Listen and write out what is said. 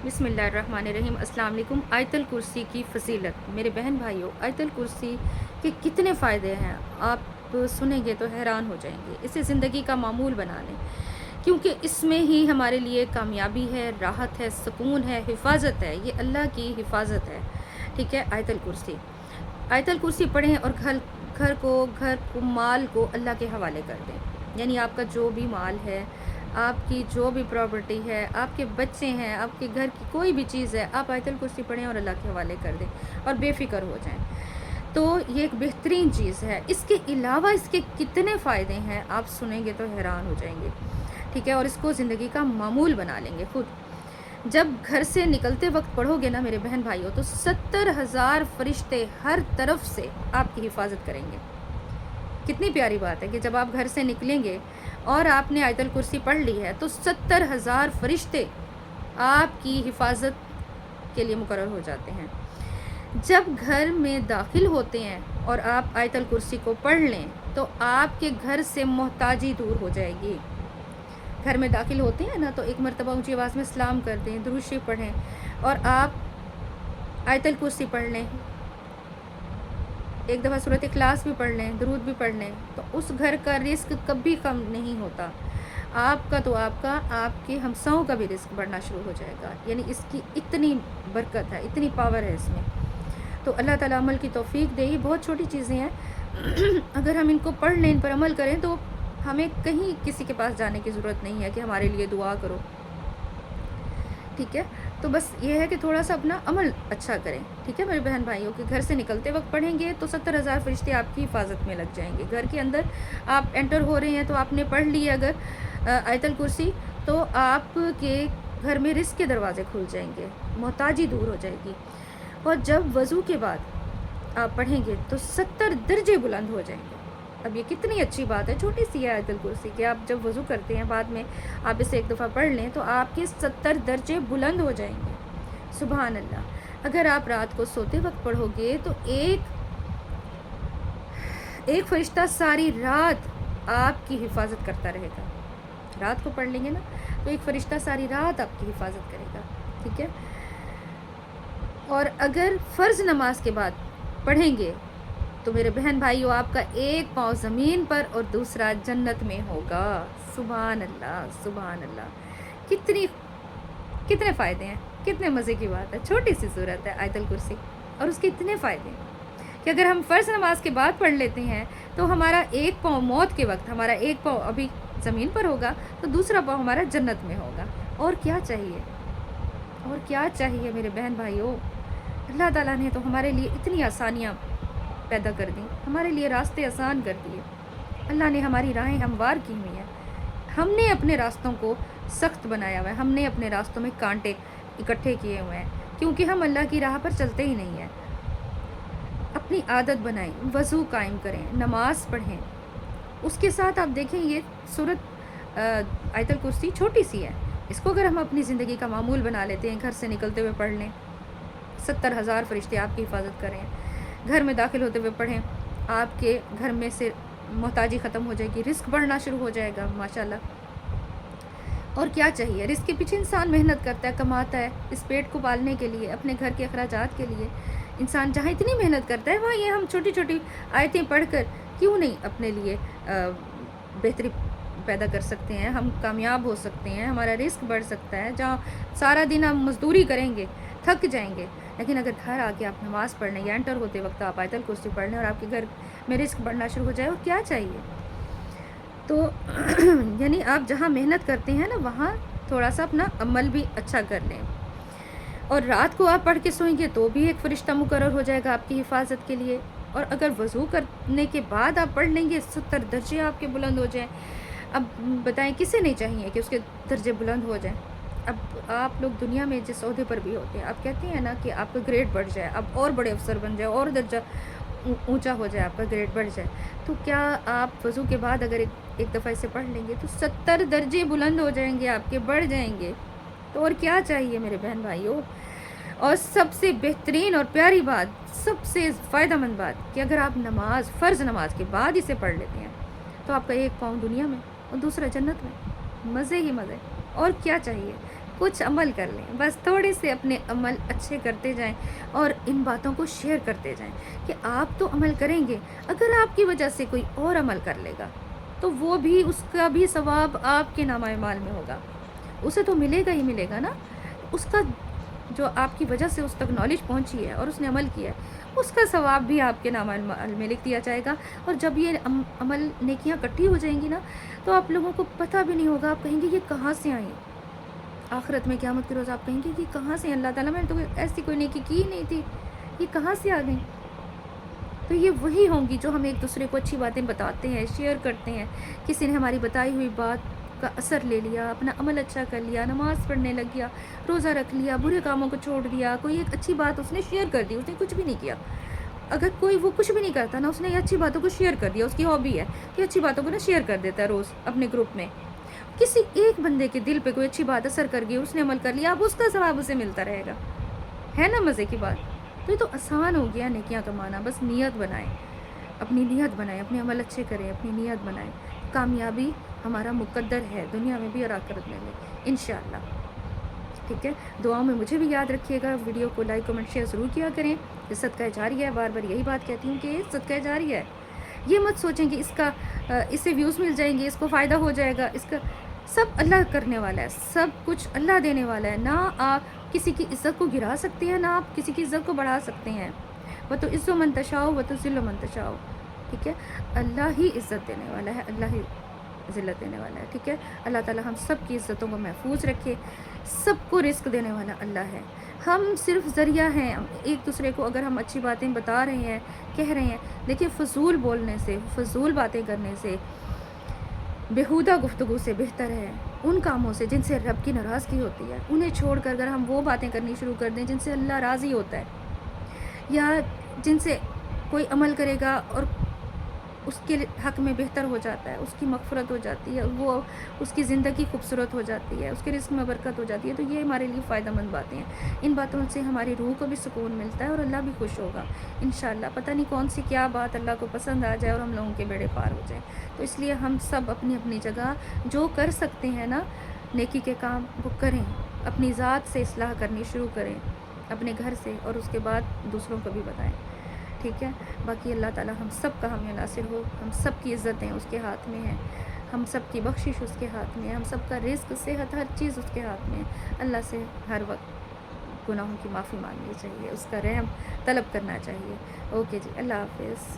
بسم اللہ الرحمن الرحیم۔ السلام علیکم۔ آیت الکرسی کی فضیلت، میرے بہن بھائیوں، آیت الکرسی کے کتنے فائدے ہیں آپ سنیں گے تو حیران ہو جائیں گے۔ اسے زندگی کا معمول بنا لیں، کیونکہ اس میں ہی ہمارے لیے کامیابی ہے، راحت ہے، سکون ہے، حفاظت ہے۔ یہ اللہ کی حفاظت ہے، ٹھیک ہے۔ آیت الکرسی، آیت الکرسی پڑھیں اور گھر کو مال کو اللہ کے حوالے کر دیں۔ یعنی آپ کا جو بھی مال ہے، آپ کی جو بھی پراپرٹی ہے، آپ کے بچے ہیں، آپ کے گھر کی کوئی بھی چیز ہے، آپ آیت الکرسی پڑھیں اور اللہ کے حوالے کر دیں اور بے فکر ہو جائیں۔ تو یہ ایک بہترین چیز ہے۔ اس کے علاوہ اس کے کتنے فائدے ہیں آپ سنیں گے تو حیران ہو جائیں گے، ٹھیک ہے۔ اور اس کو زندگی کا معمول بنا لیں گے خود۔ جب گھر سے نکلتے وقت پڑھو گے نا میرے بہن بھائیوں، تو 70,000 فرشتے ہر طرف سے آپ کی حفاظت کریں گے۔ کتنی پیاری بات ہے کہ جب آپ گھر سے نکلیں گے اور آپ نے آیت الکرسی پڑھ لی ہے تو 70,000 فرشتے آپ کی حفاظت کے لیے مقرر ہو جاتے ہیں۔ جب گھر میں داخل ہوتے ہیں اور آپ آیت الکرسی کو پڑھ لیں تو آپ کے گھر سے محتاجی دور ہو جائے گی۔ گھر میں داخل ہوتے ہیں نا تو ایک مرتبہ اونچی آواز میں سلام کر دیں، درود شریف پڑھیں اور آپ آیت الکرسی پڑھ لیں، ایک دفعہ سورۃ اخلاص بھی پڑھ لیں، درود بھی پڑھ لیں، تو اس گھر کا رزق کبھی کم نہیں ہوتا۔ آپ کا تو آپ کا، آپ کے ہمساؤں کا بھی رزق بڑھنا شروع ہو جائے گا۔ یعنی اس کی اتنی برکت ہے، اتنی پاور ہے اس میں۔ تو اللہ تعالیٰ عمل کی توفیق دے۔ یہ بہت چھوٹی چیزیں ہیں، اگر ہم ان کو پڑھ لیں، ان پر عمل کریں تو ہمیں کہیں کسی کے پاس جانے کی ضرورت نہیں ہے کہ ہمارے لیے دعا کرو، ٹھیک ہے۔ تو بس یہ ہے کہ تھوڑا سا اپنا عمل اچھا کریں، ٹھیک ہے میرے بہن بھائیوں، کہ گھر سے نکلتے وقت پڑھیں گے تو 70,000 فرشتے آپ کی حفاظت میں لگ جائیں گے۔ گھر کے اندر آپ انٹر ہو رہے ہیں تو آپ نے پڑھ لی ہے اگر آیت الکرسی، تو آپ کے گھر میں رزق کے دروازے کھل جائیں گے، محتاجی دور ہو جائے گی۔ اور جب وضو کے بعد آپ پڑھیں گے تو 70 درجے بلند ہو جائیں گے۔ اب یہ کتنی اچھی بات ہے، چھوٹی سی ہے آیت الکرسی، کہ آپ جب وضو کرتے ہیں بعد میں آپ اسے ایک دفعہ پڑھ لیں تو آپ کے 70 درجے بلند ہو جائیں گے۔ سبحان اللہ۔ اگر آپ رات کو سوتے وقت پڑھو گے تو ایک فرشتہ ساری رات آپ کی حفاظت کرتا رہے گا۔ رات کو پڑھ لیں گے نا تو ایک فرشتہ ساری رات آپ کی حفاظت کرے گا، ٹھیک ہے۔ اور اگر فرض نماز کے بعد پڑھیں گے تو میرے بہن بھائیو، آپ کا ایک پاؤں زمین پر اور دوسرا جنت میں ہوگا۔ سبحان اللہ، سبحان اللہ۔ کتنے فائدے ہیں، کتنے مزے کی بات ہے۔ چھوٹی سی صورت ہے آیت الکرسی اور اس کے اتنے فائدے ہیں کہ اگر ہم فرض نماز کے بعد پڑھ لیتے ہیں تو ہمارا ایک پاؤں موت کے وقت، ہمارا ایک پاؤں ابھی زمین پر ہوگا تو دوسرا پاؤں ہمارا جنت میں ہوگا۔ اور کیا چاہیے، اور کیا چاہیے میرے بہن بھائیوں۔ اللہ تعالیٰ نے تو ہمارے لیے اتنی آسانیاں پیدا کر دیں، ہمارے لیے راستے آسان کر دیے۔ اللہ نے ہماری راہیں ہموار کی ہوئی ہیں، ہم نے اپنے راستوں کو سخت بنایا ہوا ہے، ہم نے اپنے راستوں میں کانٹے اکٹھے کیے ہوئے ہیں، کیونکہ ہم اللہ کی راہ پر چلتے ہی نہیں ہیں۔ اپنی عادت بنائیں، وضو قائم کریں، نماز پڑھیں۔ اس کے ساتھ آپ دیکھیں یہ سورت آیت الکرسی چھوٹی سی ہے، اس کو اگر ہم اپنی زندگی کا معمول بنا لیتے ہیں، گھر سے نکلتے ہوئے پڑھ لیں، 70,000 فرشتے آپ کی حفاظت کریں، گھر میں داخل ہوتے ہوئے پڑھیں، آپ کے گھر میں سے محتاجی ختم ہو جائے گی، رزق بڑھنا شروع ہو جائے گا ماشاءاللہ۔ اور کیا چاہیے، رزق کے پیچھے انسان محنت کرتا ہے، کماتا ہے، اس پیٹ کو پالنے کے لیے، اپنے گھر کے اخراجات کے لیے انسان جہاں اتنی محنت کرتا ہے وہاں یہ ہم چھوٹی چھوٹی آیتیں پڑھ کر کیوں نہیں اپنے لیے بہتری پیدا کر سکتے ہیں، ہم کامیاب ہو سکتے ہیں، ہمارا رزق بڑھ سکتا ہے۔ جہاں سارا دن ہم مزدوری کریں گے، تھک جائیں گے، لیکن اگر گھر آ کے آپ نماز پڑھ لیں یا انٹر ہوتے وقت آپ آیت الکرسی پڑھ لیں اور آپ کے گھر میں رزق بڑھنا شروع ہو جائے، اور کیا چاہیے۔ تو یعنی آپ جہاں محنت کرتے ہیں نا وہاں تھوڑا سا اپنا عمل بھی اچھا کر لیں۔ اور رات کو آپ پڑھ کے سوئیں گے تو بھی ایک فرشتہ مقرر ہو جائے گا آپ کی حفاظت کے لیے۔ اور اگر وضو کرنے کے بعد آپ پڑھ لیں گے، 70 درجے آپ کے بلند ہو جائیں۔ اب بتائیں کسے نہیں چاہیے کہ اس کے درجے بلند ہو جائیں۔ اب آپ لوگ دنیا میں جس عہدے پر بھی ہوتے ہیں، آپ کہتے ہیں نا کہ آپ کا گریڈ بڑھ جائے، آپ اور بڑے افسر بن جائے، اور درجہ اونچا ہو جائے، آپ کا گریڈ بڑھ جائے، تو کیا آپ وضو کے بعد اگر ایک دفعہ اسے پڑھ لیں گے تو 70 درجے بلند ہو جائیں گے، آپ کے بڑھ جائیں گے۔ تو اور کیا چاہیے میرے بہن بھائیوں۔ اور سب سے بہترین اور پیاری بات، سب سے فائدہ مند بات، کہ اگر آپ فرض نماز کے بعد اسے پڑھ لیتے ہیں تو آپ کا ایک پاؤں دنیا میں اور دوسرا جنت میں، مزے ہی مزے۔ اور کیا چاہیے، کچھ عمل کر لیں، بس تھوڑے سے اپنے عمل اچھے کرتے جائیں اور ان باتوں کو شیئر کرتے جائیں کہ آپ تو عمل کریں گے، اگر آپ کی وجہ سے کوئی اور عمل کر لے گا تو وہ بھی، اس کا بھی ثواب آپ کے نامہ اعمال میں ہوگا، اسے تو ملے گا ہی ملے گا نا، اس کا جو آپ کی وجہ سے اس تک نالج پہنچی ہے اور اس نے عمل کیا ہے، اس کا ثواب بھی آپ کے نامہ اعمال میں لکھ دیا جائے گا۔ اور جب یہ عمل نیکیاں اکٹھی ہو جائیں گی نا تو آپ لوگوں کو پتہ بھی نہیں ہوگا، آپ کہیں گے یہ کہاں سے آئیں، آخرت میں قیامت کے روز آپ کہیں گے یہ کہاں سے، اللہ تعالیٰ میں نے تو ایسی کوئی نیکی کی ہی نہیں تھی، یہ کہاں سے آ گئی۔ تو یہ وہی ہوں گی جو ہم ایک دوسرے کو اچھی باتیں بتاتے ہیں، شیئر کرتے ہیں، کسی نے ہماری بتائی ہوئی بات کا اثر لے لیا، اپنا عمل اچھا کر لیا، نماز پڑھنے لگ گیا، روزہ رکھ لیا، برے کاموں کو چھوڑ دیا، کوئی ایک اچھی بات اس نے شیئر کر دی، اس نے کچھ بھی نہیں کیا۔ اگر کوئی وہ کچھ بھی نہیں کرتا نا، اس نے یہ اچھی باتوں کو شیئر کر دیا، اس کی ہابی ہے کہ اچھی باتوں کو نا شیئر کر دیتا ہے روز اپنے گروپ میں، کسی ایک بندے کے دل پہ کوئی اچھی بات اثر کر گئی، اس نے عمل کر لیا، اب اس کا ثواب اسے ملتا رہے گا، ہے نا مزے کی بات۔ تو یہ تو آسان ہو گیا نیکیاں کمانا، بس نیت بنائیں، اپنی نیت بنائیں، اپنے عمل اچھے کریں، اپنی نیت بنائیں، کامیابی ہمارا مقدر ہے، دنیا میں بھی اور آخرت میں بھی انشاءاللہ۔ ٹھیک ہے، دعاؤں میں مجھے بھی یاد رکھیے گا، ویڈیو کو لائک کمنٹ شیئر ضرور کیا کریں، یہ صدقہ جاریہ ہے، بار بار یہی بات کہتی ہوں کہ یہ صدقہ جاریہ ہے، یہ مت سوچیں کہ اس سے ویوز مل جائیں گے، اس کو فائدہ ہو جائے گا، اس کا سب اللہ کرنے والا ہے، سب کچھ اللہ دینے والا ہے، نہ آپ کسی کی عزت کو گرا سکتے ہیں، نہ آپ کسی کی عزت کو بڑھا سکتے ہیں، وہ تو عز و منتشاؤ وہ تو ذل و منتشاؤ، ٹھیک ہے، اللہ ہی عزت دینے والا ہے، اللہ ہی ذلت دینے والا ہے، ٹھیک ہے، اللہ تعالی ہم سب کی عزتوں کو محفوظ رکھے، سب کو رزق دینے والا اللہ ہے، ہم صرف ذریعہ ہیں، ایک دوسرے کو اگر ہم اچھی باتیں بتا رہے ہیں، کہہ رہے ہیں، دیکھیں فضول بولنے سے، فضول باتیں کرنے سے، بیہودہ گفتگو سے بہتر ہے ان کاموں سے جن سے رب کی ناراضگی ہوتی ہے، انہیں چھوڑ کر اگر ہم وہ باتیں کرنی شروع کر دیں جن سے اللہ راضی ہوتا ہے، یا جن سے کوئی عمل کرے گا اور اس کے حق میں بہتر ہو جاتا ہے، اس کی مغفرت ہو جاتی ہے، وہ اس کی زندگی خوبصورت ہو جاتی ہے، اس کے رزق میں برکت ہو جاتی ہے، تو یہ ہمارے لیے فائدہ مند باتیں ہیں، ان باتوں سے ہماری روح کو بھی سکون ملتا ہے اور اللہ بھی خوش ہوگا انشاءاللہ۔ پتہ نہیں کون سی کیا بات اللہ کو پسند آ جائے اور ہم لوگوں کے بیڑے پار ہو جائیں، تو اس لیے ہم سب اپنی اپنی جگہ جو کر سکتے ہیں نا نیکی کے کام وہ کریں، اپنی ذات سے اصلاح کرنی شروع کریں، اپنے گھر سے، اور اس کے بعد دوسروں کو بھی بتائیں، ٹھیک ہے۔ باقی اللہ تعالی ہم سب کا حامی ناصر ہو، ہم سب کی عزتیں اس کے ہاتھ میں ہیں، ہم سب کی بخشش اس کے ہاتھ میں ہے، ہم سب کا رزق صحت ہر چیز اس کے ہاتھ میں ہے، اللہ سے ہر وقت گناہوں کی معافی مانگنی چاہیے، اس کا رحم طلب کرنا چاہیے۔ اوکے جی، اللہ حافظ۔